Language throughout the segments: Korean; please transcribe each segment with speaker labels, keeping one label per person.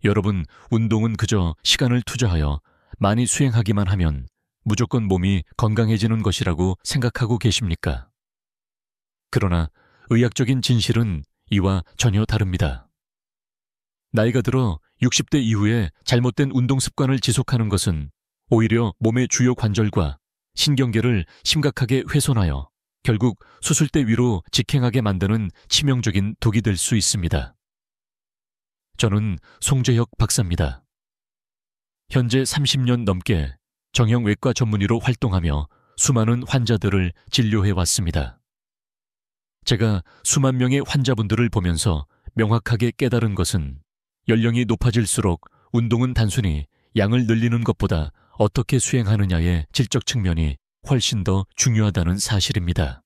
Speaker 1: 여러분, 운동은 그저 시간을 투자하여 많이 수행하기만 하면 무조건 몸이 건강해지는 것이라고 생각하고 계십니까? 그러나 의학적인 진실은 이와 전혀 다릅니다. 나이가 들어 60대 이후에 잘못된 운동 습관을 지속하는 것은 오히려 몸의 주요 관절과 신경계를 심각하게 훼손하여 결국 수술대 위로 직행하게 만드는 치명적인 독이 될 수 있습니다. 저는 송재혁 박사입니다. 현재 30년 넘게 정형외과 전문의로 활동하며 수많은 환자들을 진료해 왔습니다. 제가 수만 명의 환자분들을 보면서 명확하게 깨달은 것은 연령이 높아질수록 운동은 단순히 양을 늘리는 것보다 어떻게 수행하느냐의 질적 측면이 훨씬 더 중요하다는 사실입니다.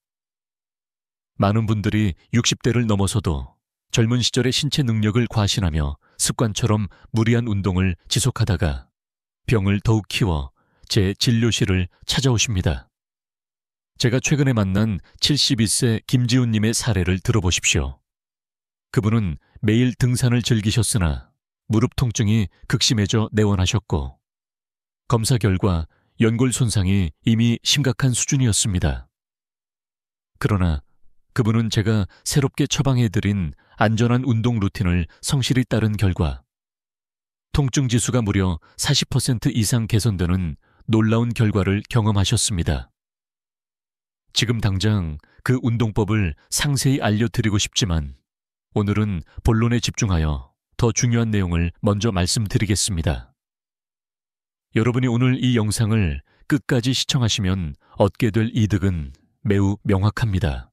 Speaker 1: 많은 분들이 60대를 넘어서도 젊은 시절의 신체 능력을 과신하며 습관처럼 무리한 운동을 지속하다가 병을 더욱 키워 제 진료실을 찾아오십니다. 제가 최근에 만난 72세 김지훈님의 사례를 들어보십시오. 그분은 매일 등산을 즐기셨으나 무릎 통증이 극심해져 내원하셨고 검사 결과 연골 손상이 이미 심각한 수준이었습니다. 그러나 그분은 제가 새롭게 처방해드린 안전한 운동 루틴을 성실히 따른 결과 통증 지수가 무려 40% 이상 개선되는 놀라운 결과를 경험하셨습니다. 지금 당장 그 운동법을 상세히 알려드리고 싶지만 오늘은 본론에 집중하여 더 중요한 내용을 먼저 말씀드리겠습니다. 여러분이 오늘 이 영상을 끝까지 시청하시면 얻게 될 이득은 매우 명확합니다.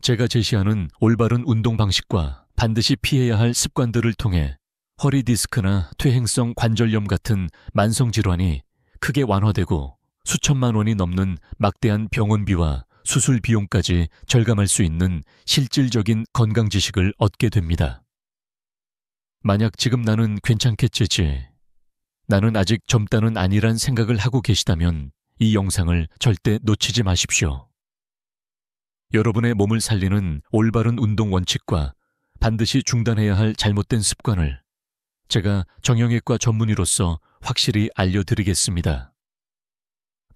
Speaker 1: 제가 제시하는 올바른 운동 방식과 반드시 피해야 할 습관들을 통해 허리 디스크나 퇴행성 관절염 같은 만성 질환이 크게 완화되고 수천만 원이 넘는 막대한 병원비와 수술 비용까지 절감할 수 있는 실질적인 건강 지식을 얻게 됩니다. 만약 지금 나는 괜찮겠지, 나는 아직 젊다는 아니란 생각을 하고 계시다면 이 영상을 절대 놓치지 마십시오. 여러분의 몸을 살리는 올바른 운동 원칙과 반드시 중단해야 할 잘못된 습관을 제가 정형외과 전문의로서 확실히 알려드리겠습니다.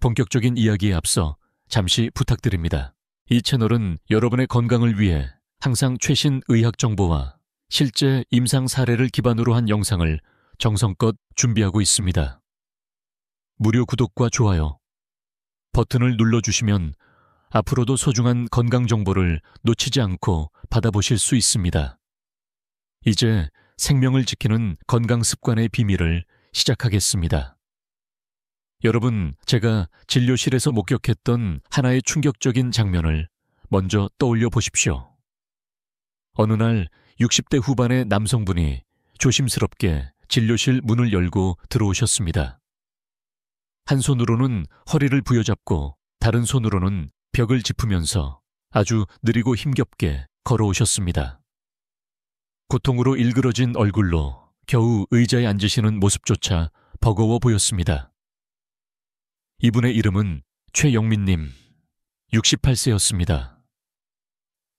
Speaker 1: 본격적인 이야기에 앞서 잠시 부탁드립니다. 이 채널은 여러분의 건강을 위해 항상 최신 의학 정보와 실제 임상 사례를 기반으로 한 영상을 정성껏 준비하고 있습니다. 무료 구독과 좋아요 버튼을 눌러주시면 앞으로도 소중한 건강 정보를 놓치지 않고 받아보실 수 있습니다. 이제 생명을 지키는 건강 습관의 비밀을 시작하겠습니다. 여러분, 제가 진료실에서 목격했던 하나의 충격적인 장면을 먼저 떠올려 보십시오. 어느 날 60대 후반의 남성분이 조심스럽게 진료실 문을 열고 들어오셨습니다. 한 손으로는 허리를 부여잡고 다른 손으로는 벽을 짚으면서 아주 느리고 힘겹게 걸어오셨습니다. 고통으로 일그러진 얼굴로 겨우 의자에 앉으시는 모습조차 버거워 보였습니다. 이분의 이름은 최영민님, 68세였습니다.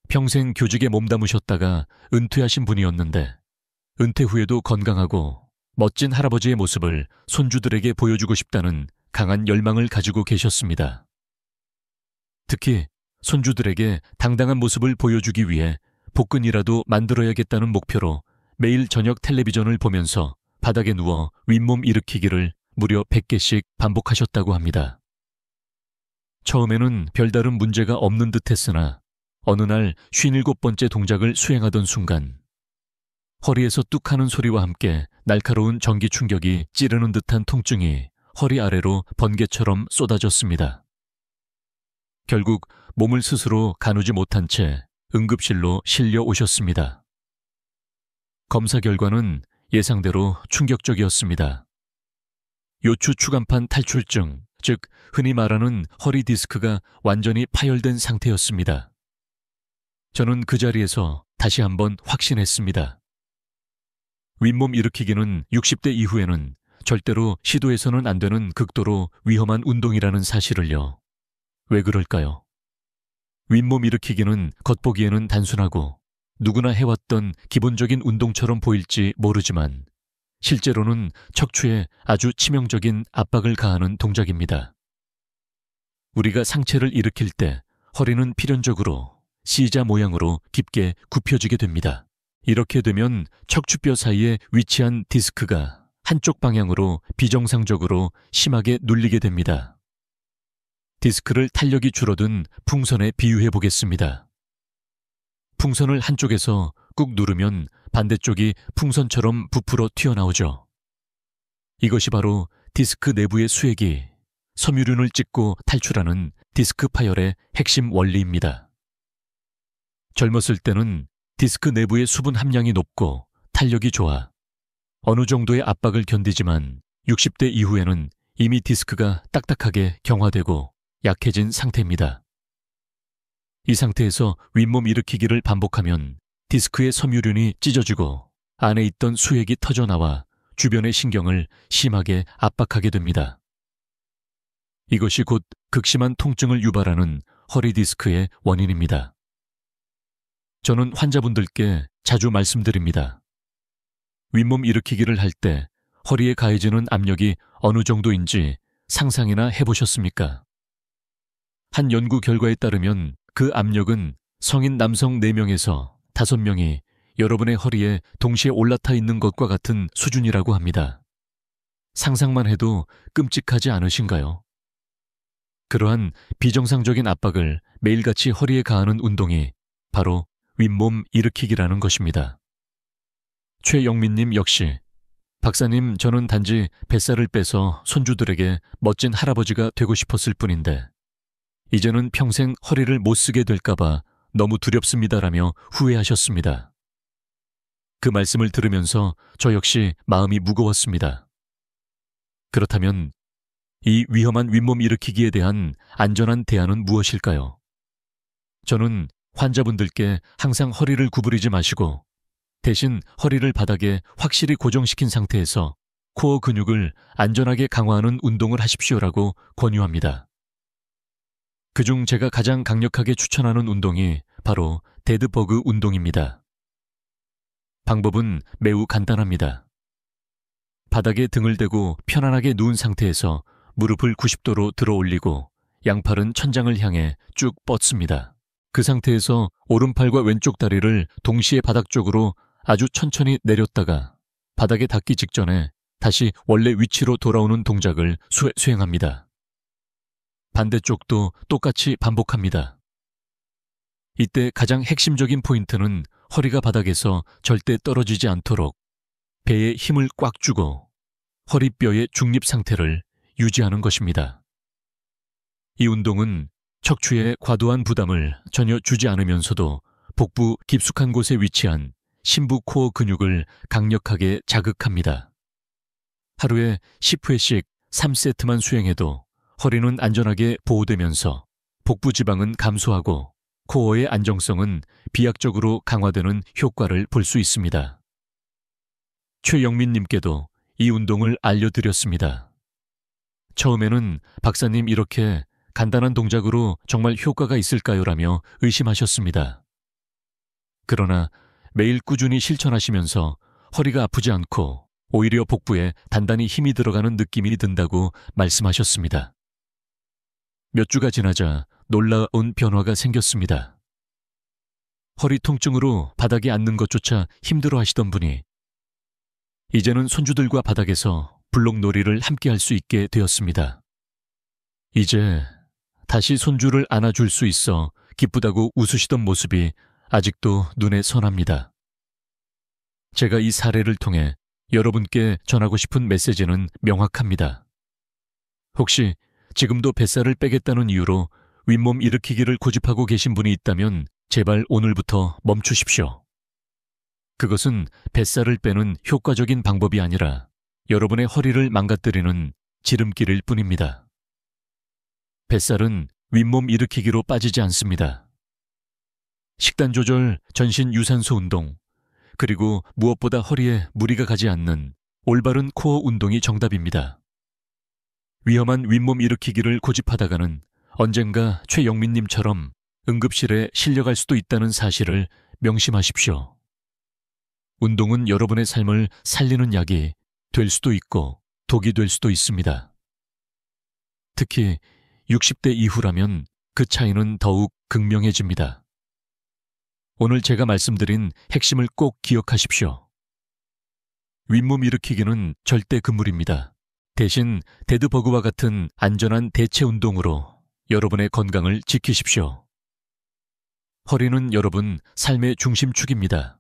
Speaker 1: 평생 교직에 몸담으셨다가 은퇴하신 분이었는데 은퇴 후에도 건강하고 멋진 할아버지의 모습을 손주들에게 보여주고 싶다는 강한 열망을 가지고 계셨습니다. 특히 손주들에게 당당한 모습을 보여주기 위해 복근이라도 만들어야겠다는 목표로 매일 저녁 텔레비전을 보면서 바닥에 누워 윗몸 일으키기를 무려 100개씩 반복하셨다고 합니다. 처음에는 별다른 문제가 없는 듯 했으나 어느 날 57번째 동작을 수행하던 순간 허리에서 뚝 하는 소리와 함께 날카로운 전기 충격이 찌르는 듯한 통증이 허리 아래로 번개처럼 쏟아졌습니다. 결국 몸을 스스로 가누지 못한 채 응급실로 실려 오셨습니다. 검사 결과는 예상대로 충격적이었습니다. 요추 추간판 탈출증, 즉 흔히 말하는 허리 디스크가 완전히 파열된 상태였습니다. 저는 그 자리에서 다시 한번 확신했습니다. 윗몸 일으키기는 60대 이후에는 절대로 시도해서는 안 되는 극도로 위험한 운동이라는 사실을요. 왜 그럴까요? 윗몸 일으키기는 겉보기에는 단순하고 누구나 해왔던 기본적인 운동처럼 보일지 모르지만 실제로는 척추에 아주 치명적인 압박을 가하는 동작입니다. 우리가 상체를 일으킬 때 허리는 필연적으로 C자 모양으로 깊게 굽혀지게 됩니다. 이렇게 되면 척추뼈 사이에 위치한 디스크가 한쪽 방향으로 비정상적으로 심하게 눌리게 됩니다. 디스크를 탄력이 줄어든 풍선에 비유해 보겠습니다. 풍선을 한쪽에서 꾹 누르면 반대쪽이 풍선처럼 부풀어 튀어나오죠. 이것이 바로 디스크 내부의 수액이 섬유륜을 찍고 탈출하는 디스크 파열의 핵심 원리입니다. 젊었을 때는 디스크 내부의 수분 함량이 높고 탄력이 좋아 어느 정도의 압박을 견디지만 60대 이후에는 이미 디스크가 딱딱하게 경화되고 약해진 상태입니다. 이 상태에서 윗몸 일으키기를 반복하면 디스크의 섬유륜이 찢어지고 안에 있던 수액이 터져나와 주변의 신경을 심하게 압박하게 됩니다. 이것이 곧 극심한 통증을 유발하는 허리 디스크의 원인입니다. 저는 환자분들께 자주 말씀드립니다. 윗몸 일으키기를 할 때 허리에 가해지는 압력이 어느 정도인지 상상이나 해보셨습니까? 한 연구 결과에 따르면 그 압력은 성인 남성 4명에서 5명이 여러분의 허리에 동시에 올라타 있는 것과 같은 수준이라고 합니다. 상상만 해도 끔찍하지 않으신가요? 그러한 비정상적인 압박을 매일같이 허리에 가하는 운동이 바로 윗몸 일으키기라는 것입니다. 최영민님 역시 박사님, 저는 단지 뱃살을 빼서 손주들에게 멋진 할아버지가 되고 싶었을 뿐인데 이제는 평생 허리를 못 쓰게 될까봐 너무 두렵습니다라며 후회하셨습니다. 그 말씀을 들으면서 저 역시 마음이 무거웠습니다. 그렇다면 이 위험한 윗몸 일으키기에 대한 안전한 대안은 무엇일까요? 저는 환자분들께 항상 허리를 구부리지 마시고 대신 허리를 바닥에 확실히 고정시킨 상태에서 코어 근육을 안전하게 강화하는 운동을 하십시오라고 권유합니다. 그중 제가 가장 강력하게 추천하는 운동이 바로 데드버그 운동입니다. 방법은 매우 간단합니다. 바닥에 등을 대고 편안하게 누운 상태에서 무릎을 90도로 들어 올리고 양팔은 천장을 향해 쭉 뻗습니다. 그 상태에서 오른팔과 왼쪽 다리를 동시에 바닥 쪽으로 아주 천천히 내렸다가 바닥에 닿기 직전에 다시 원래 위치로 돌아오는 동작을 수행합니다. 반대쪽도 똑같이 반복합니다. 이때 가장 핵심적인 포인트는 허리가 바닥에서 절대 떨어지지 않도록 배에 힘을 꽉 주고 허리뼈의 중립 상태를 유지하는 것입니다. 이 운동은 척추에 과도한 부담을 전혀 주지 않으면서도 복부 깊숙한 곳에 위치한 심부 코어 근육을 강력하게 자극합니다. 하루에 10회씩 3세트만 수행해도 허리는 안전하게 보호되면서 복부 지방은 감소하고 코어의 안정성은 비약적으로 강화되는 효과를 볼 수 있습니다. 최영민님께도 이 운동을 알려드렸습니다. 처음에는 박사님, 이렇게 간단한 동작으로 정말 효과가 있을까요? 라며 의심하셨습니다. 그러나 매일 꾸준히 실천하시면서 허리가 아프지 않고 오히려 복부에 단단히 힘이 들어가는 느낌이 든다고 말씀하셨습니다. 몇 주가 지나자 놀라운 변화가 생겼습니다. 허리 통증으로 바닥에 앉는 것조차 힘들어 하시던 분이 이제는 손주들과 바닥에서 블록놀이를 함께 할 수 있게 되었습니다. 이제 다시 손주를 안아줄 수 있어 기쁘다고 웃으시던 모습이 아직도 눈에 선합니다. 제가 이 사례를 통해 여러분께 전하고 싶은 메시지는 명확합니다. 혹시 지금도 뱃살을 빼겠다는 이유로 윗몸 일으키기를 고집하고 계신 분이 있다면 제발 오늘부터 멈추십시오. 그것은 뱃살을 빼는 효과적인 방법이 아니라 여러분의 허리를 망가뜨리는 지름길일 뿐입니다. 뱃살은 윗몸 일으키기로 빠지지 않습니다. 식단 조절, 전신 유산소 운동, 그리고 무엇보다 허리에 무리가 가지 않는 올바른 코어 운동이 정답입니다. 위험한 윗몸 일으키기를 고집하다가는 언젠가 최영민님처럼 응급실에 실려갈 수도 있다는 사실을 명심하십시오. 운동은 여러분의 삶을 살리는 약이 될 수도 있고 독이 될 수도 있습니다. 특히 60대 이후라면 그 차이는 더욱 극명해집니다. 오늘 제가 말씀드린 핵심을 꼭 기억하십시오. 윗몸 일으키기는 절대 금물입니다. 대신 데드버그와 같은 안전한 대체 운동으로 여러분의 건강을 지키십시오. 허리는 여러분 삶의 중심축입니다.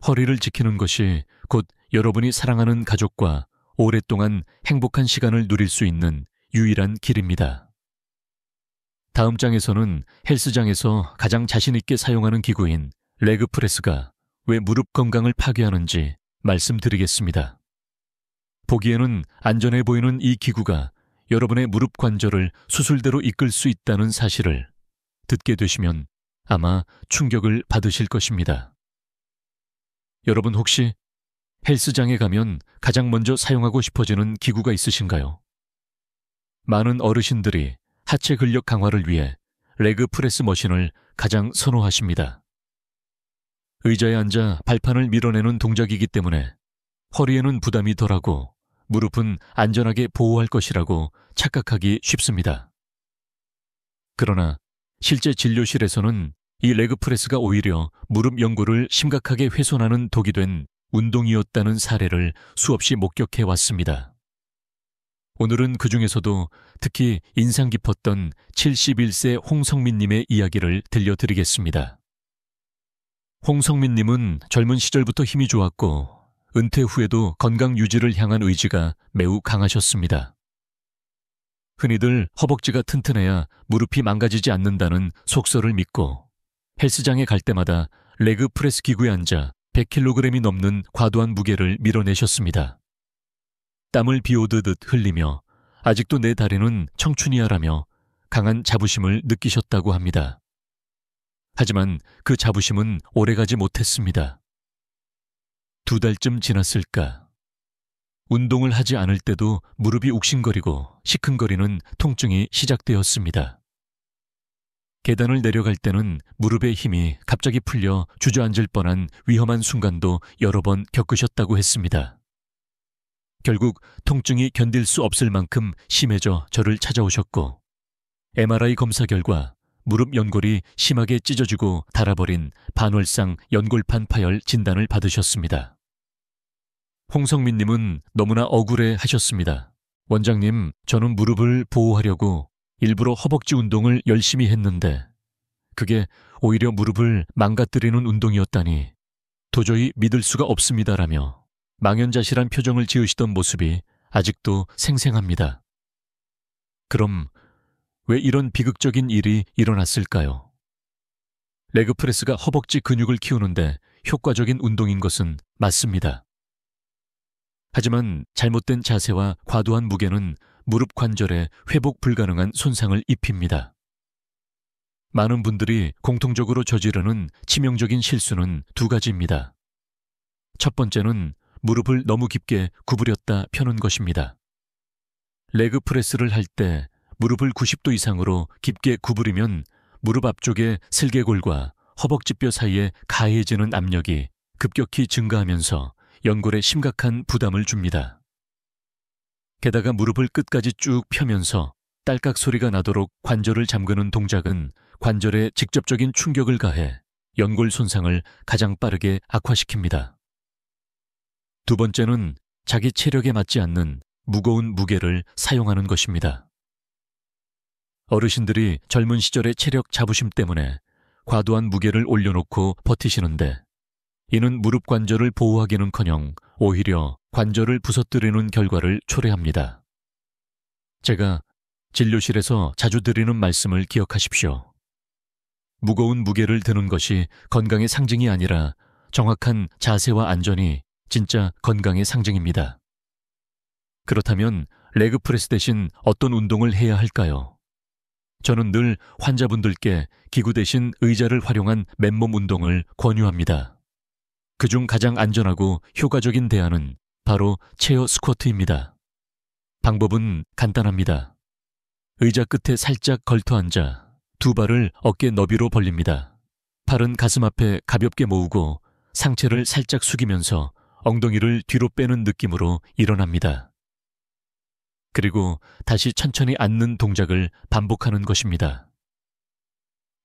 Speaker 1: 허리를 지키는 것이 곧 여러분이 사랑하는 가족과 오랫동안 행복한 시간을 누릴 수 있는 유일한 길입니다. 다음 장에서는 헬스장에서 가장 자신 있게 사용하는 기구인 레그프레스가 왜 무릎 건강을 파괴하는지 말씀드리겠습니다. 보기에는 안전해 보이는 이 기구가 여러분의 무릎 관절을 수술대로 이끌 수 있다는 사실을 듣게 되시면 아마 충격을 받으실 것입니다. 여러분 혹시 헬스장에 가면 가장 먼저 사용하고 싶어지는 기구가 있으신가요? 많은 어르신들이 하체 근력 강화를 위해 레그 프레스 머신을 가장 선호하십니다. 의자에 앉아 발판을 밀어내는 동작이기 때문에 허리에는 부담이 덜하고 무릎은 안전하게 보호할 것이라고 착각하기 쉽습니다. 그러나 실제 진료실에서는 이 레그 프레스가 오히려 무릎 연골을 심각하게 훼손하는 독이 된 운동이었다는 사례를 수없이 목격해 왔습니다. 오늘은 그 중에서도 특히 인상 깊었던 71세 홍성민님의 이야기를 들려드리겠습니다. 홍성민님은 젊은 시절부터 힘이 좋았고 은퇴 후에도 건강 유지를 향한 의지가 매우 강하셨습니다. 흔히들 허벅지가 튼튼해야 무릎이 망가지지 않는다는 속설을 믿고 헬스장에 갈 때마다 레그 프레스 기구에 앉아 100kg이 넘는 과도한 무게를 밀어내셨습니다. 땀을 비오듯 흘리며 아직도 내 다리는 청춘이야라며 강한 자부심을 느끼셨다고 합니다. 하지만 그 자부심은 오래가지 못했습니다. 2달쯤 지났을까. 운동을 하지 않을 때도 무릎이 욱신거리고 시큰거리는 통증이 시작되었습니다. 계단을 내려갈 때는 무릎의 힘이 갑자기 풀려 주저앉을 뻔한 위험한 순간도 여러 번 겪으셨다고 했습니다. 결국 통증이 견딜 수 없을 만큼 심해져 저를 찾아오셨고 MRI 검사 결과 무릎 연골이 심하게 찢어지고 닳아버린 반월상 연골판 파열 진단을 받으셨습니다. 홍성민님은 너무나 억울해 하셨습니다. 원장님, 저는 무릎을 보호하려고 일부러 허벅지 운동을 열심히 했는데 그게 오히려 무릎을 망가뜨리는 운동이었다니 도저히 믿을 수가 없습니다라며 망연자실한 표정을 지으시던 모습이 아직도 생생합니다. 그럼 왜 이런 비극적인 일이 일어났을까요? 레그프레스가 허벅지 근육을 키우는데 효과적인 운동인 것은 맞습니다. 하지만 잘못된 자세와 과도한 무게는 무릎 관절에 회복 불가능한 손상을 입힙니다. 많은 분들이 공통적으로 저지르는 치명적인 실수는 2가지입니다. 첫 번째는 무릎을 너무 깊게 구부렸다 펴는 것입니다. 레그 프레스를 할 때 무릎을 90도 이상으로 깊게 구부리면 무릎 앞쪽의 슬개골과 허벅지뼈 사이에 가해지는 압력이 급격히 증가하면서 연골에 심각한 부담을 줍니다. 게다가 무릎을 끝까지 쭉 펴면서 딸깍 소리가 나도록 관절을 잠그는 동작은 관절에 직접적인 충격을 가해 연골 손상을 가장 빠르게 악화시킵니다. 2번째는 자기 체력에 맞지 않는 무거운 무게를 사용하는 것입니다. 어르신들이 젊은 시절의 체력 자부심 때문에 과도한 무게를 올려놓고 버티시는데 이는 무릎 관절을 보호하기는커녕 오히려 관절을 부서뜨리는 결과를 초래합니다. 제가 진료실에서 자주 드리는 말씀을 기억하십시오. 무거운 무게를 드는 것이 건강의 상징이 아니라 정확한 자세와 안전이 진짜 건강의 상징입니다. 그렇다면 레그프레스 대신 어떤 운동을 해야 할까요? 저는 늘 환자분들께 기구 대신 의자를 활용한 맨몸 운동을 권유합니다. 그중 가장 안전하고 효과적인 대안은 바로 체어 스쿼트입니다. 방법은 간단합니다. 의자 끝에 살짝 걸터 앉아 두 발을 어깨 너비로 벌립니다. 팔은 가슴 앞에 가볍게 모으고 상체를 살짝 숙이면서 엉덩이를 뒤로 빼는 느낌으로 일어납니다. 그리고 다시 천천히 앉는 동작을 반복하는 것입니다.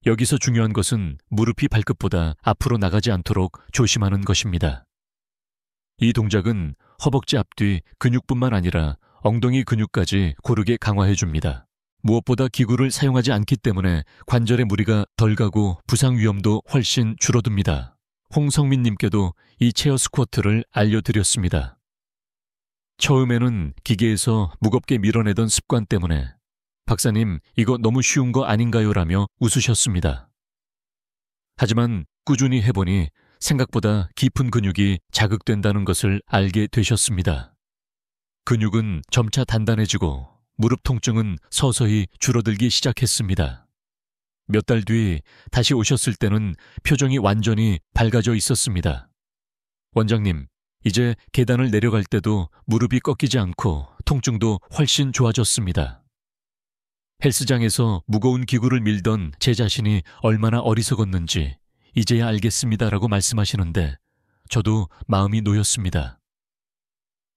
Speaker 1: 여기서 중요한 것은 무릎이 발끝보다 앞으로 나가지 않도록 조심하는 것입니다. 이 동작은 허벅지 앞뒤 근육뿐만 아니라 엉덩이 근육까지 고르게 강화해줍니다. 무엇보다 기구를 사용하지 않기 때문에 관절에 무리가 덜 가고 부상 위험도 훨씬 줄어듭니다. 홍성민님께도 이 체어 스쿼트를 알려드렸습니다. 처음에는 기계에서 무겁게 밀어내던 습관 때문에 박사님, 이거 너무 쉬운 거 아닌가요? 라며 웃으셨습니다. 하지만 꾸준히 해보니 생각보다 깊은 근육이 자극된다는 것을 알게 되셨습니다. 근육은 점차 단단해지고 무릎 통증은 서서히 줄어들기 시작했습니다. 몇 달 뒤 다시 오셨을 때는 표정이 완전히 밝아져 있었습니다. 원장님, 이제 계단을 내려갈 때도 무릎이 꺾이지 않고 통증도 훨씬 좋아졌습니다. 헬스장에서 무거운 기구를 밀던 제 자신이 얼마나 어리석었는지 이제야 알겠습니다라고 말씀하시는데 저도 마음이 놓였습니다.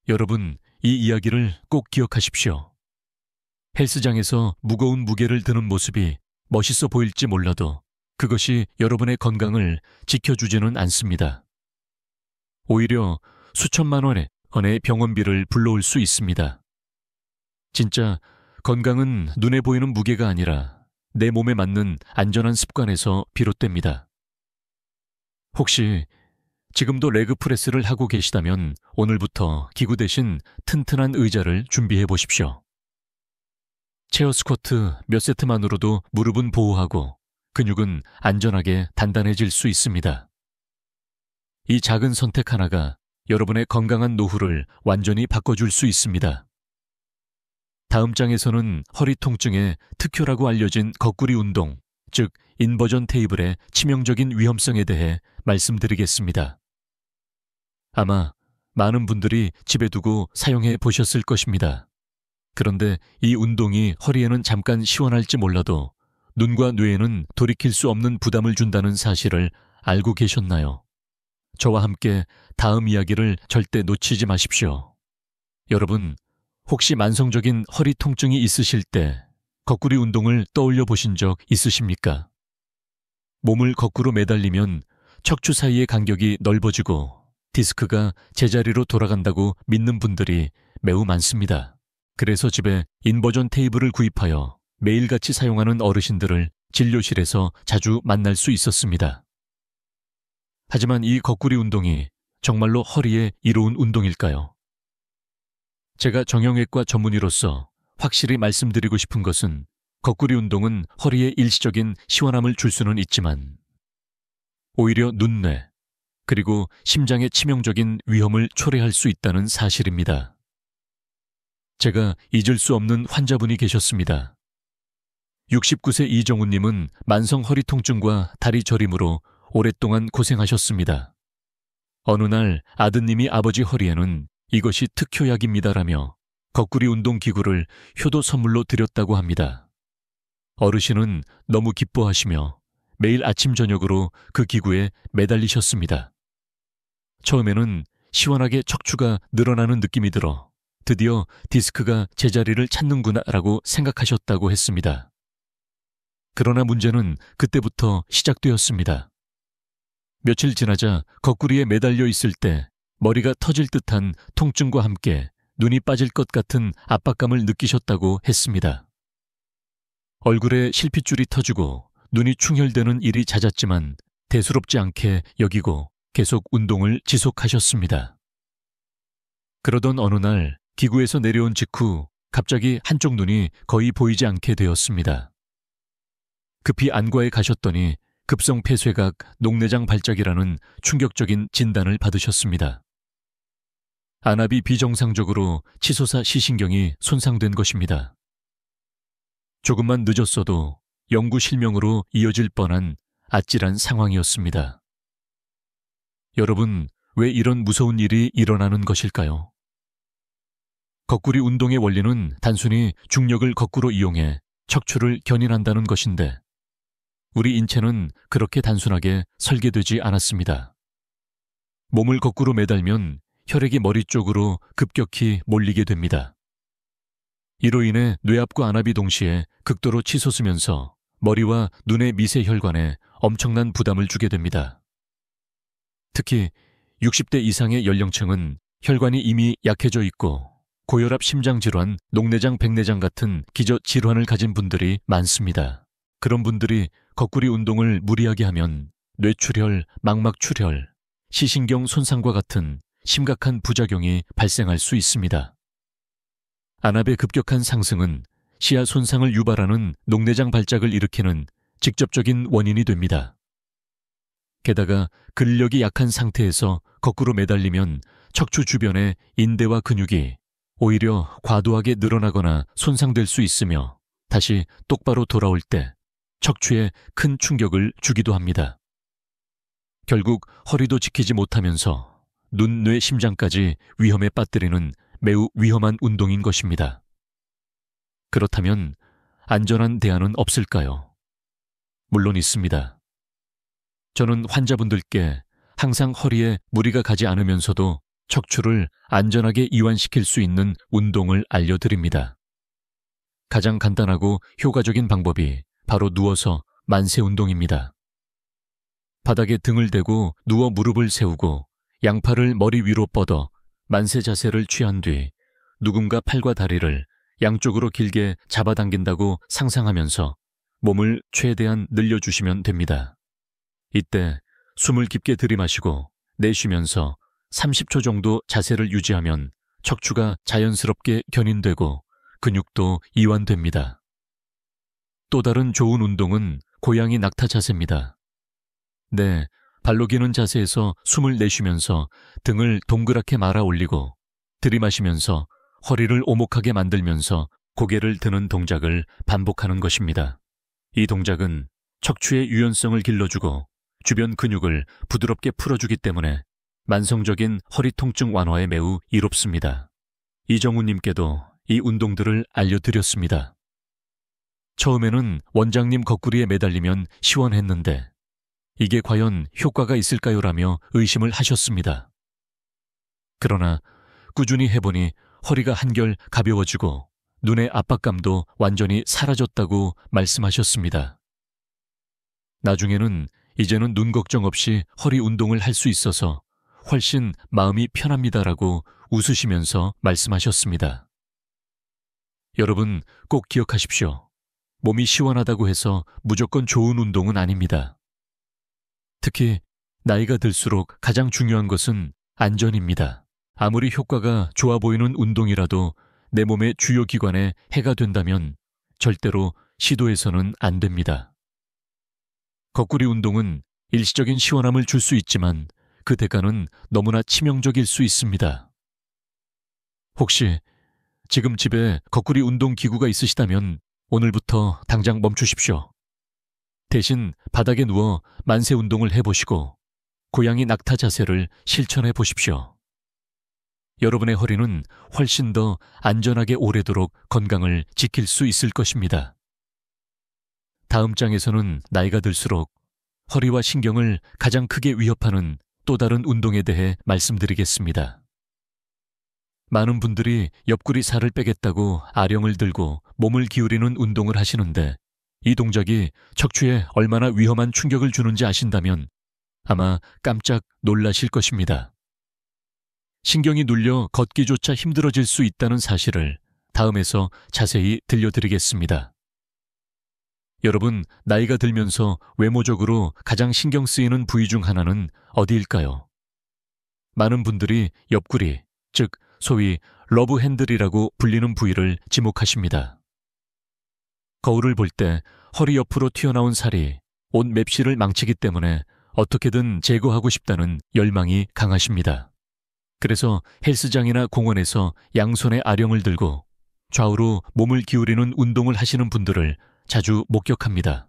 Speaker 1: 여러분, 이 이야기를 꼭 기억하십시오. 헬스장에서 무거운 무게를 드는 모습이 멋있어 보일지 몰라도 그것이 여러분의 건강을 지켜주지는 않습니다. 오히려 수천만 원의 병원비를 불러올 수 있습니다. 진짜 건강은 눈에 보이는 무게가 아니라 내 몸에 맞는 안전한 습관에서 비롯됩니다. 혹시 지금도 레그 프레스를 하고 계시다면 오늘부터 기구 대신 튼튼한 의자를 준비해 보십시오. 체어 스쿼트 몇 세트만으로도 무릎은 보호하고 근육은 안전하게 단단해질 수 있습니다. 이 작은 선택 하나가 여러분의 건강한 노후를 완전히 바꿔줄 수 있습니다. 다음 장에서는 허리 통증의 특효라고 알려진 거꾸리 운동, 즉 인버전 테이블의 치명적인 위험성에 대해 말씀드리겠습니다. 아마 많은 분들이 집에 두고 사용해 보셨을 것입니다. 그런데 이 운동이 허리에는 잠깐 시원할지 몰라도 눈과 뇌에는 돌이킬 수 없는 부담을 준다는 사실을 알고 계셨나요? 저와 함께 다음 이야기를 절대 놓치지 마십시오. 여러분, 혹시 만성적인 허리 통증이 있으실 때 거꾸리 운동을 떠올려 보신 적 있으십니까? 몸을 거꾸로 매달리면 척추 사이의 간격이 넓어지고 디스크가 제자리로 돌아간다고 믿는 분들이 매우 많습니다. 그래서 집에 인버전 테이블을 구입하여 매일같이 사용하는 어르신들을 진료실에서 자주 만날 수 있었습니다. 하지만 이 거꾸리 운동이 정말로 허리에 이로운 운동일까요? 제가 정형외과 전문의로서 확실히 말씀드리고 싶은 것은 거꾸리 운동은 허리에 일시적인 시원함을 줄 수는 있지만 오히려 눈뇌 그리고 심장의 치명적인 위험을 초래할 수 있다는 사실입니다. 제가 잊을 수 없는 환자분이 계셨습니다. 69세 이정우님은 만성 허리 통증과 다리 저림으로 오랫동안 고생하셨습니다. 어느 날 아드님이 아버지 허리에는 이것이 특효약입니다라며 거꾸리 운동 기구를 효도 선물로 드렸다고 합니다. 어르신은 너무 기뻐하시며 매일 아침 저녁으로 그 기구에 매달리셨습니다. 처음에는 시원하게 척추가 늘어나는 느낌이 들어 드디어 디스크가 제자리를 찾는구나라고 생각하셨다고 했습니다. 그러나 문제는 그때부터 시작되었습니다. 며칠 지나자 거꾸리에 매달려 있을 때 머리가 터질 듯한 통증과 함께 눈이 빠질 것 같은 압박감을 느끼셨다고 했습니다. 얼굴에 실핏줄이 터지고 눈이 충혈되는 일이 잦았지만 대수롭지 않게 여기고 계속 운동을 지속하셨습니다. 그러던 어느 날 기구에서 내려온 직후 갑자기 한쪽 눈이 거의 보이지 않게 되었습니다. 급히 안과에 가셨더니 급성 폐쇄각 녹내장 발작이라는 충격적인 진단을 받으셨습니다. 안압이 비정상적으로 치솟아 시신경이 손상된 것입니다. 조금만 늦었어도 영구 실명으로 이어질 뻔한 아찔한 상황이었습니다. 여러분, 왜 이런 무서운 일이 일어나는 것일까요? 거꾸리 운동의 원리는 단순히 중력을 거꾸로 이용해 척추를 견인한다는 것인데 우리 인체는 그렇게 단순하게 설계되지 않았습니다. 몸을 거꾸로 매달면 혈액이 머리 쪽으로 급격히 몰리게 됩니다. 이로 인해 뇌압과 안압이 동시에 극도로 치솟으면서 머리와 눈의 미세혈관에 엄청난 부담을 주게 됩니다. 특히 60대 이상의 연령층은 혈관이 이미 약해져 있고 고혈압, 심장질환, 녹내장, 백내장 같은 기저 질환을 가진 분들이 많습니다. 그런 분들이 거꾸리 운동을 무리하게 하면 뇌출혈, 망막출혈, 시신경 손상과 같은 심각한 부작용이 발생할 수 있습니다. 안압의 급격한 상승은 시야 손상을 유발하는 녹내장 발작을 일으키는 직접적인 원인이 됩니다. 게다가 근력이 약한 상태에서 거꾸로 매달리면 척추 주변의 인대와 근육이 오히려 과도하게 늘어나거나 손상될 수 있으며 다시 똑바로 돌아올 때 척추에 큰 충격을 주기도 합니다. 결국 허리도 지키지 못하면서 눈, 뇌, 심장까지 위험에 빠뜨리는 매우 위험한 운동인 것입니다. 그렇다면 안전한 대안은 없을까요? 물론 있습니다. 저는 환자분들께 항상 허리에 무리가 가지 않으면서도 척추를 안전하게 이완시킬 수 있는 운동을 알려드립니다. 가장 간단하고 효과적인 방법이 바로 누워서 만세 운동입니다. 바닥에 등을 대고 누워 무릎을 세우고 양팔을 머리 위로 뻗어 만세 자세를 취한 뒤 누군가 팔과 다리를 양쪽으로 길게 잡아당긴다고 상상하면서 몸을 최대한 늘려주시면 됩니다. 이때 숨을 깊게 들이마시고 내쉬면서 30초 정도 자세를 유지하면 척추가 자연스럽게 견인되고 근육도 이완됩니다. 또 다른 좋은 운동은 고양이 낙타 자세입니다. 네, 발로 기는 자세에서 숨을 내쉬면서 등을 동그랗게 말아 올리고 들이마시면서 허리를 오목하게 만들면서 고개를 드는 동작을 반복하는 것입니다. 이 동작은 척추의 유연성을 길러주고 주변 근육을 부드럽게 풀어주기 때문에 만성적인 허리 통증 완화에 매우 이롭습니다. 이정우님께도 이 운동들을 알려드렸습니다. 처음에는 원장님 거꾸리에 매달리면 시원했는데 이게 과연 효과가 있을까요라며 의심을 하셨습니다. 그러나 꾸준히 해보니 허리가 한결 가벼워지고 눈의 압박감도 완전히 사라졌다고 말씀하셨습니다. 나중에는 이제는 눈 걱정 없이 허리 운동을 할 수 있어서 훨씬 마음이 편합니다라고 웃으시면서 말씀하셨습니다. 여러분 꼭 기억하십시오. 몸이 시원하다고 해서 무조건 좋은 운동은 아닙니다. 특히 나이가 들수록 가장 중요한 것은 안전입니다. 아무리 효과가 좋아 보이는 운동이라도 내 몸의 주요 기관에 해가 된다면 절대로 시도해서는 안 됩니다. 거꾸리 운동은 일시적인 시원함을 줄 수 있지만 그 대가는 너무나 치명적일 수 있습니다. 혹시 지금 집에 거꾸리 운동 기구가 있으시다면 오늘부터 당장 멈추십시오. 대신 바닥에 누워 만세 운동을 해보시고 고양이 낙타 자세를 실천해 보십시오. 여러분의 허리는 훨씬 더 안전하게 오래도록 건강을 지킬 수 있을 것입니다. 다음 장에서는 나이가 들수록 허리와 신경을 가장 크게 위협하는 또 다른 운동에 대해 말씀드리겠습니다. 많은 분들이 옆구리 살을 빼겠다고 아령을 들고 몸을 기울이는 운동을 하시는데 이 동작이 척추에 얼마나 위험한 충격을 주는지 아신다면 아마 깜짝 놀라실 것입니다. 신경이 눌려 걷기조차 힘들어질 수 있다는 사실을 다음에서 자세히 들려드리겠습니다. 여러분, 나이가 들면서 외모적으로 가장 신경 쓰이는 부위 중 하나는 어디일까요? 많은 분들이 옆구리, 즉 소위 러브 핸들이라고 불리는 부위를 지목하십니다. 거울을 볼 때 허리 옆으로 튀어나온 살이 옷 맵시를 망치기 때문에 어떻게든 제거하고 싶다는 열망이 강하십니다. 그래서 헬스장이나 공원에서 양손에 아령을 들고 좌우로 몸을 기울이는 운동을 하시는 분들을 자주 목격합니다.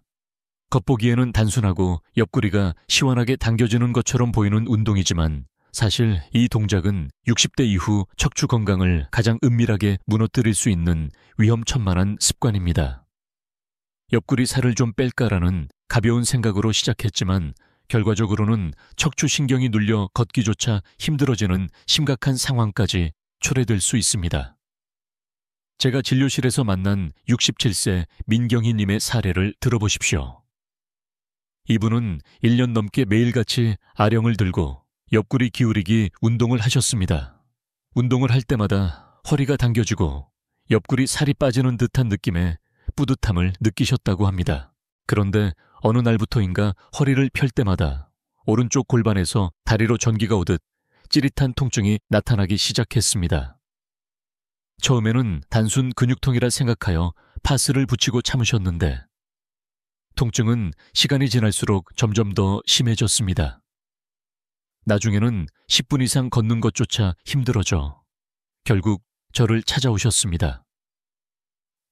Speaker 1: 겉보기에는 단순하고 옆구리가 시원하게 당겨지는 것처럼 보이는 운동이지만 사실 이 동작은 60대 이후 척추 건강을 가장 은밀하게 무너뜨릴 수 있는 위험천만한 습관입니다. 옆구리 살을 좀 뺄까라는 가벼운 생각으로 시작했지만 결과적으로는 척추신경이 눌려 걷기조차 힘들어지는 심각한 상황까지 초래될 수 있습니다. 제가 진료실에서 만난 67세 민경희님의 사례를 들어보십시오. 이분은 1년 넘게 매일같이 아령을 들고 옆구리 기울이기 운동을 하셨습니다. 운동을 할 때마다 허리가 당겨지고 옆구리 살이 빠지는 듯한 느낌에 뿌듯함을 느끼셨다고 합니다. 그런데 어느 날부터인가 허리를 펼 때마다 오른쪽 골반에서 다리로 전기가 오듯 찌릿한 통증이 나타나기 시작했습니다. 처음에는 단순 근육통이라 생각하여 파스를 붙이고 참으셨는데 통증은 시간이 지날수록 점점 더 심해졌습니다. 나중에는 10분 이상 걷는 것조차 힘들어져 결국 저를 찾아오셨습니다.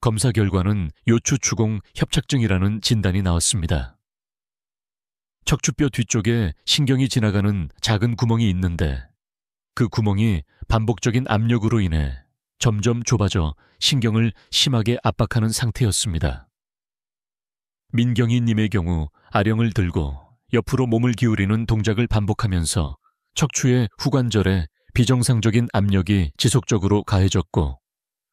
Speaker 1: 검사 결과는 요추추공 협착증이라는 진단이 나왔습니다. 척추뼈 뒤쪽에 신경이 지나가는 작은 구멍이 있는데 그 구멍이 반복적인 압력으로 인해 점점 좁아져 신경을 심하게 압박하는 상태였습니다. 민경희님의 경우 아령을 들고 옆으로 몸을 기울이는 동작을 반복하면서 척추의 후관절에 비정상적인 압력이 지속적으로 가해졌고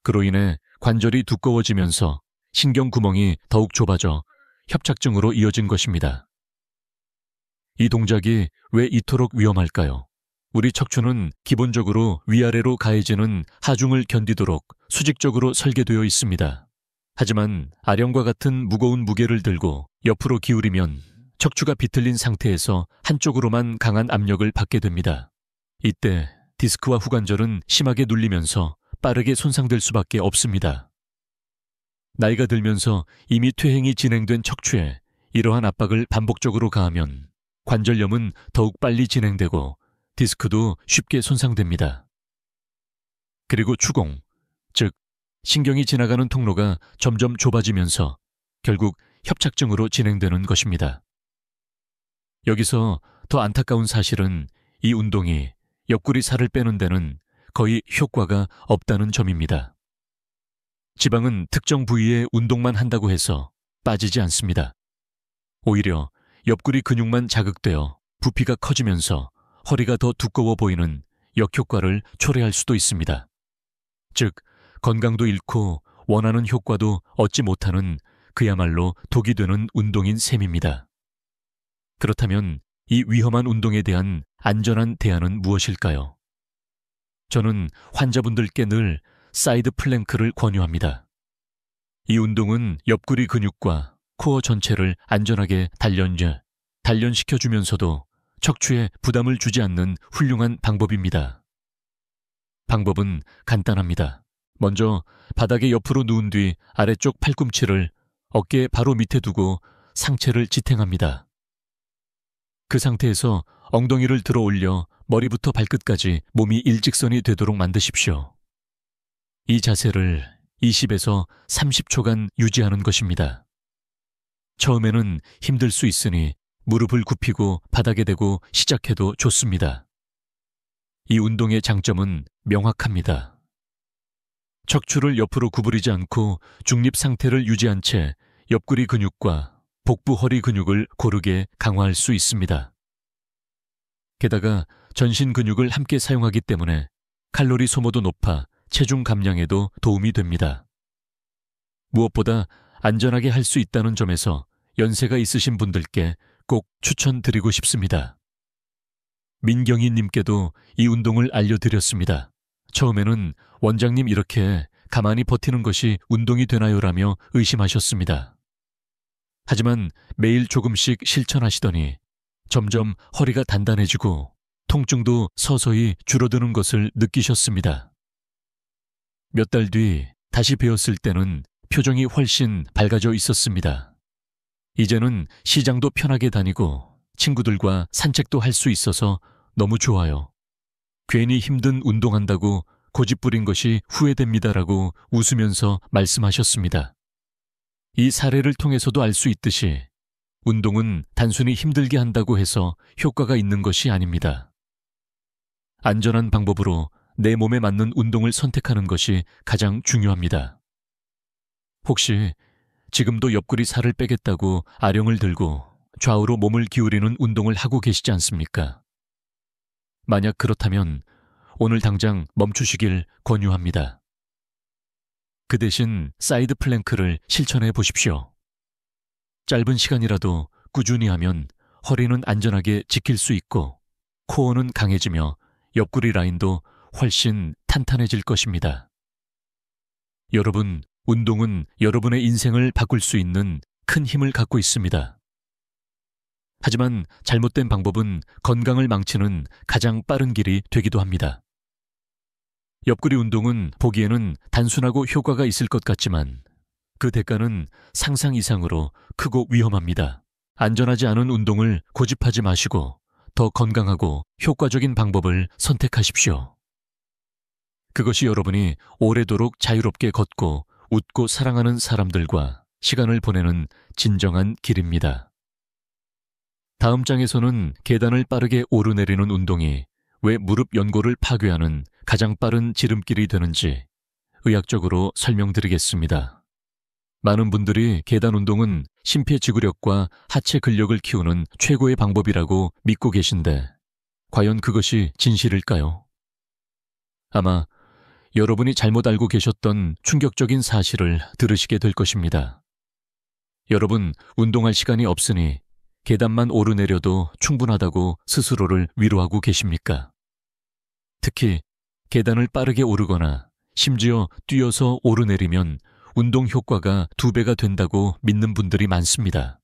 Speaker 1: 그로 인해 관절이 두꺼워지면서 신경 구멍이 더욱 좁아져 협착증으로 이어진 것입니다. 이 동작이 왜 이토록 위험할까요? 우리 척추는 기본적으로 위아래로 가해지는 하중을 견디도록 수직적으로 설계되어 있습니다. 하지만 아령과 같은 무거운 무게를 들고 옆으로 기울이면 척추가 비틀린 상태에서 한쪽으로만 강한 압력을 받게 됩니다. 이때 디스크와 후관절은 심하게 눌리면서 빠르게 손상될 수밖에 없습니다. 나이가 들면서 이미 퇴행이 진행된 척추에 이러한 압박을 반복적으로 가하면 관절염은 더욱 빨리 진행되고 디스크도 쉽게 손상됩니다. 그리고 추공, 즉 신경이 지나가는 통로가 점점 좁아지면서 결국 협착증으로 진행되는 것입니다. 여기서 더 안타까운 사실은 이 운동이 옆구리 살을 빼는 데는 거의 효과가 없다는 점입니다. 지방은 특정 부위에 운동만 한다고 해서 빠지지 않습니다. 오히려 옆구리 근육만 자극되어 부피가 커지면서 허리가 더 두꺼워 보이는 역효과를 초래할 수도 있습니다. 즉, 건강도 잃고 원하는 효과도 얻지 못하는 그야말로 독이 되는 운동인 셈입니다. 그렇다면 이 위험한 운동에 대한 안전한 대안은 무엇일까요? 저는 환자분들께 늘 사이드 플랭크를 권유합니다. 이 운동은 옆구리 근육과 코어 전체를 안전하게 단련시켜주면서도 척추에 부담을 주지 않는 훌륭한 방법입니다. 방법은 간단합니다. 먼저 바닥에 옆으로 누운 뒤 아래쪽 팔꿈치를 어깨 바로 밑에 두고 상체를 지탱합니다. 그 상태에서 엉덩이를 들어 올려 머리부터 발끝까지 몸이 일직선이 되도록 만드십시오. 이 자세를 20에서 30초간 유지하는 것입니다. 처음에는 힘들 수 있으니 무릎을 굽히고 바닥에 대고 시작해도 좋습니다. 이 운동의 장점은 명확합니다. 척추를 옆으로 구부리지 않고 중립 상태를 유지한 채 옆구리 근육과 복부 허리 근육을 고르게 강화할 수 있습니다. 게다가 전신 근육을 함께 사용하기 때문에 칼로리 소모도 높아 체중 감량에도 도움이 됩니다. 무엇보다 안전하게 할 수 있다는 점에서 연세가 있으신 분들께 꼭 추천드리고 싶습니다. 민경희 님께도 이 운동을 알려드렸습니다. 처음에는 원장님 이렇게 가만히 버티는 것이 운동이 되나요라며 의심하셨습니다. 하지만 매일 조금씩 실천하시더니 점점 허리가 단단해지고 통증도 서서히 줄어드는 것을 느끼셨습니다. 몇 달 뒤 다시 배웠을 때는 표정이 훨씬 밝아져 있었습니다. 이제는 시장도 편하게 다니고 친구들과 산책도 할 수 있어서 너무 좋아요. 괜히 힘든 운동한다고 고집부린 것이 후회됩니다라고 웃으면서 말씀하셨습니다. 이 사례를 통해서도 알 수 있듯이 운동은 단순히 힘들게 한다고 해서 효과가 있는 것이 아닙니다. 안전한 방법으로 내 몸에 맞는 운동을 선택하는 것이 가장 중요합니다. 혹시 지금도 옆구리 살을 빼겠다고 아령을 들고 좌우로 몸을 기울이는 운동을 하고 계시지 않습니까? 만약 그렇다면 오늘 당장 멈추시길 권유합니다. 그 대신 사이드 플랭크를 실천해 보십시오. 짧은 시간이라도 꾸준히 하면 허리는 안전하게 지킬 수 있고 코어는 강해지며 옆구리 라인도 훨씬 탄탄해질 것입니다. 여러분, 운동은 여러분의 인생을 바꿀 수 있는 큰 힘을 갖고 있습니다. 하지만 잘못된 방법은 건강을 망치는 가장 빠른 길이 되기도 합니다. 옆구리 운동은 보기에는 단순하고 효과가 있을 것 같지만 그 대가는 상상 이상으로 크고 위험합니다. 안전하지 않은 운동을 고집하지 마시고 더 건강하고 효과적인 방법을 선택하십시오. 그것이 여러분이 오래도록 자유롭게 걷고 웃고 사랑하는 사람들과 시간을 보내는 진정한 길입니다. 다음 장에서는 계단을 빠르게 오르내리는 운동이 왜 무릎 연골을 파괴하는 가장 빠른 지름길이 되는지 의학적으로 설명드리겠습니다. 많은 분들이 계단 운동은 심폐지구력과 하체 근력을 키우는 최고의 방법이라고 믿고 계신데 과연 그것이 진실일까요? 아마 여러분이 잘못 알고 계셨던 충격적인 사실을 들으시게 될 것입니다. 여러분, 운동할 시간이 없으니 계단만 오르내려도 충분하다고 스스로를 위로하고 계십니까? 특히 계단을 빠르게 오르거나 심지어 뛰어서 오르내리면 운동 효과가 2배가 된다고 믿는 분들이 많습니다.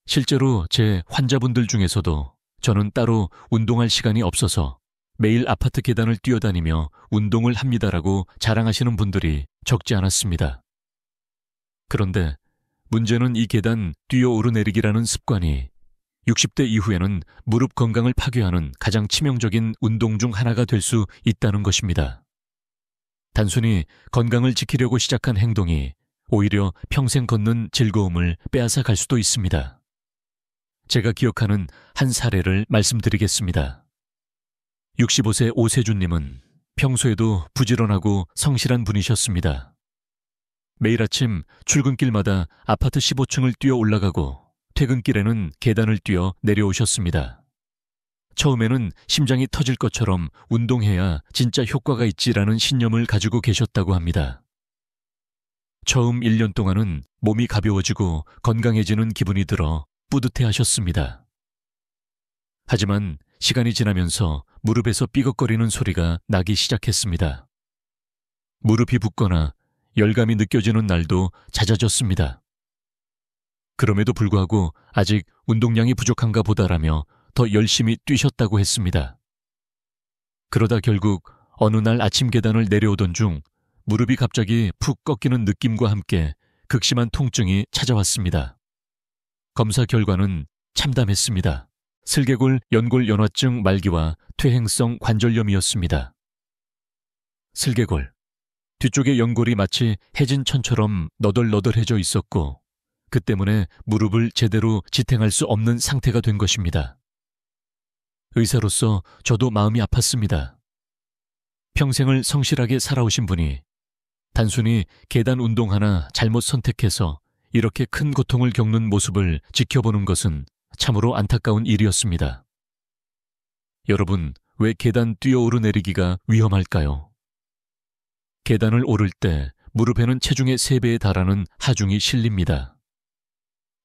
Speaker 1: 실제로 제 환자분들 중에서도 저는 따로 운동할 시간이 없어서 매일 아파트 계단을 뛰어다니며 운동을 합니다라고 자랑하시는 분들이 적지 않았습니다. 그런데 문제는 이 계단 뛰어 오르내리기라는 습관이 60대 이후에는 무릎 건강을 파괴하는 가장 치명적인 운동 중 하나가 될 수 있다는 것입니다. 단순히 건강을 지키려고 시작한 행동이 오히려 평생 걷는 즐거움을 빼앗아 갈 수도 있습니다. 제가 기억하는 한 사례를 말씀드리겠습니다. 65세 오세준님은 평소에도 부지런하고 성실한 분이셨습니다. 매일 아침 출근길마다 아파트 15층을 뛰어 올라가고 퇴근길에는 계단을 뛰어 내려오셨습니다. 처음에는 심장이 터질 것처럼 운동해야 진짜 효과가 있지라는 신념을 가지고 계셨다고 합니다. 처음 1년 동안은 몸이 가벼워지고 건강해지는 기분이 들어 뿌듯해 하셨습니다. 하지만 시간이 지나면서 무릎에서 삐걱거리는 소리가 나기 시작했습니다. 무릎이 붓거나 열감이 느껴지는 날도 잦아졌습니다. 그럼에도 불구하고 아직 운동량이 부족한가 보다라며 더 열심히 뛰셨다고 했습니다. 그러다 결국 어느 날 아침 계단을 내려오던 중 무릎이 갑자기 푹 꺾이는 느낌과 함께 극심한 통증이 찾아왔습니다. 검사 결과는 참담했습니다. 슬개골 연골 연화증 말기와 퇴행성 관절염이었습니다. 슬개골, 뒤쪽의 연골이 마치 해진 천처럼 너덜너덜해져 있었고 그 때문에 무릎을 제대로 지탱할 수 없는 상태가 된 것입니다. 의사로서 저도 마음이 아팠습니다. 평생을 성실하게 살아오신 분이 단순히 계단 운동 하나 잘못 선택해서 이렇게 큰 고통을 겪는 모습을 지켜보는 것은 참으로 안타까운 일이었습니다. 여러분, 왜 계단 뛰어 오르내리기가 위험할까요? 계단을 오를 때 무릎에는 체중의 3배에 달하는 하중이 실립니다.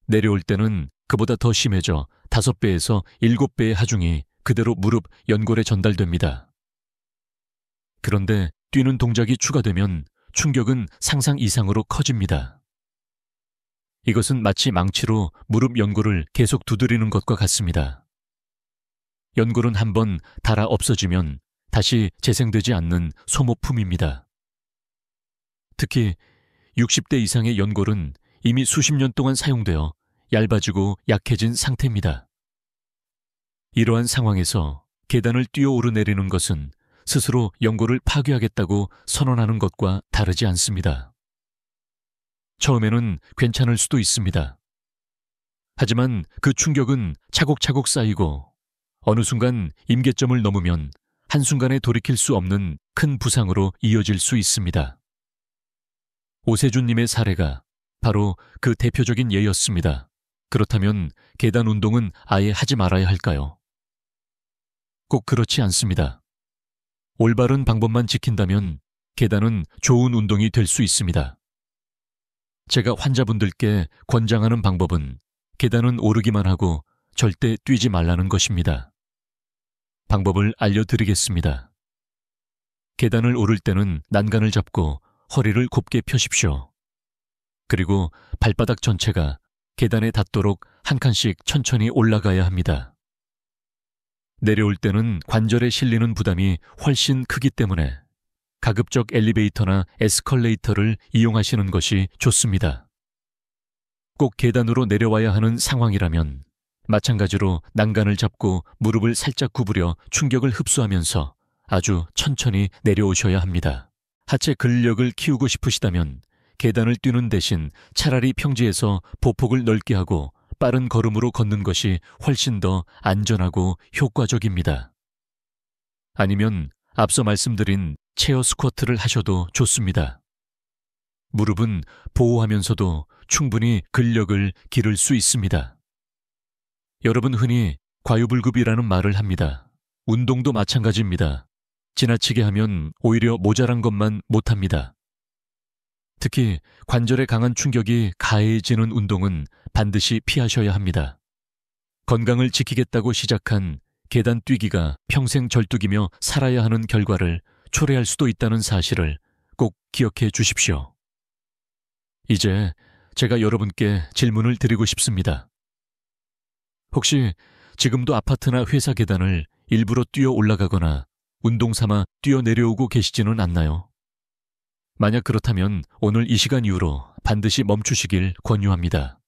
Speaker 1: 내려올 때는 그보다 더 심해져 5배에서 7배의 하중이 그대로 무릎 연골에 전달됩니다. 그런데 뛰는 동작이 추가되면 충격은 상상 이상으로 커집니다. 이것은 마치 망치로 무릎 연골을 계속 두드리는 것과 같습니다. 연골은 한번 닳아 없어지면 다시 재생되지 않는 소모품입니다. 특히 60대 이상의 연골은 이미 수십 년 동안 사용되어 얇아지고 약해진 상태입니다. 이러한 상황에서 계단을 뛰어 오르내리는 것은 스스로 연골을 파괴하겠다고 선언하는 것과 다르지 않습니다. 처음에는 괜찮을 수도 있습니다. 하지만 그 충격은 차곡차곡 쌓이고 어느 순간 임계점을 넘으면 한순간에 돌이킬 수 없는 큰 부상으로 이어질 수 있습니다. 오세준님의 사례가 바로 그 대표적인 예였습니다. 그렇다면 계단 운동은 아예 하지 말아야 할까요? 꼭 그렇지 않습니다. 올바른 방법만 지킨다면 계단은 좋은 운동이 될 수 있습니다. 제가 환자분들께 권장하는 방법은 계단은 오르기만 하고 절대 뛰지 말라는 것입니다. 방법을 알려드리겠습니다. 계단을 오를 때는 난간을 잡고 허리를 곱게 펴십시오. 그리고 발바닥 전체가 계단에 닿도록 한 칸씩 천천히 올라가야 합니다. 내려올 때는 관절에 실리는 부담이 훨씬 크기 때문에 가급적 엘리베이터나 에스컬레이터를 이용하시는 것이 좋습니다. 꼭 계단으로 내려와야 하는 상황이라면 마찬가지로 난간을 잡고 무릎을 살짝 구부려 충격을 흡수하면서 아주 천천히 내려오셔야 합니다. 하체 근력을 키우고 싶으시다면 계단을 뛰는 대신 차라리 평지에서 보폭을 넓게 하고 빠른 걸음으로 걷는 것이 훨씬 더 안전하고 효과적입니다. 아니면 앞서 말씀드린 체어 스쿼트를 하셔도 좋습니다. 무릎은 보호하면서도 충분히 근력을 기를 수 있습니다. 여러분 흔히 과유불급이라는 말을 합니다. 운동도 마찬가지입니다. 지나치게 하면 오히려 모자란 것만 못합니다. 특히 관절에 강한 충격이 가해지는 운동은 반드시 피하셔야 합니다. 건강을 지키겠다고 시작한 계단 뛰기가 평생 절뚝이며 살아야 하는 결과를 초래할 수도 있다는 사실을 꼭 기억해 주십시오. 이제 제가 여러분께 질문을 드리고 싶습니다. 혹시 지금도 아파트나 회사 계단을 일부러 뛰어 올라가거나 운동 삼아 뛰어 내려오고 계시지는 않나요? 만약 그렇다면 오늘 이 시간 이후로 반드시 멈추시길 권유합니다.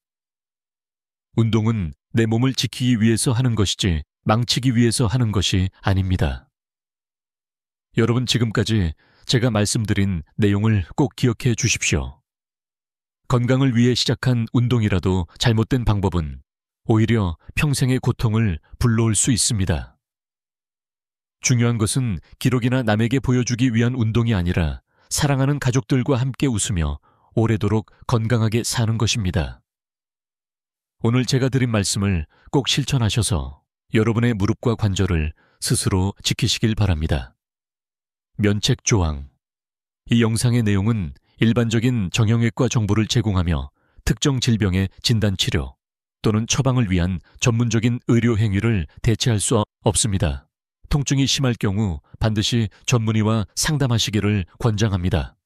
Speaker 1: 운동은 내 몸을 지키기 위해서 하는 것이지 망치기 위해서 하는 것이 아닙니다. 여러분 지금까지 제가 말씀드린 내용을 꼭 기억해 주십시오. 건강을 위해 시작한 운동이라도 잘못된 방법은 오히려 평생의 고통을 불러올 수 있습니다. 중요한 것은 기록이나 남에게 보여주기 위한 운동이 아니라 사랑하는 가족들과 함께 웃으며 오래도록 건강하게 사는 것입니다. 오늘 제가 드린 말씀을 꼭 실천하셔서 여러분의 무릎과 관절을 스스로 지키시길 바랍니다. 면책 조항. 이 영상의 내용은 일반적인 정형외과 정보를 제공하며 특정 질병의 진단치료 또는 처방을 위한 전문적인 의료 행위를 대체할 수 없습니다. 통증이 심할 경우 반드시 전문의와 상담하시기를 권장합니다.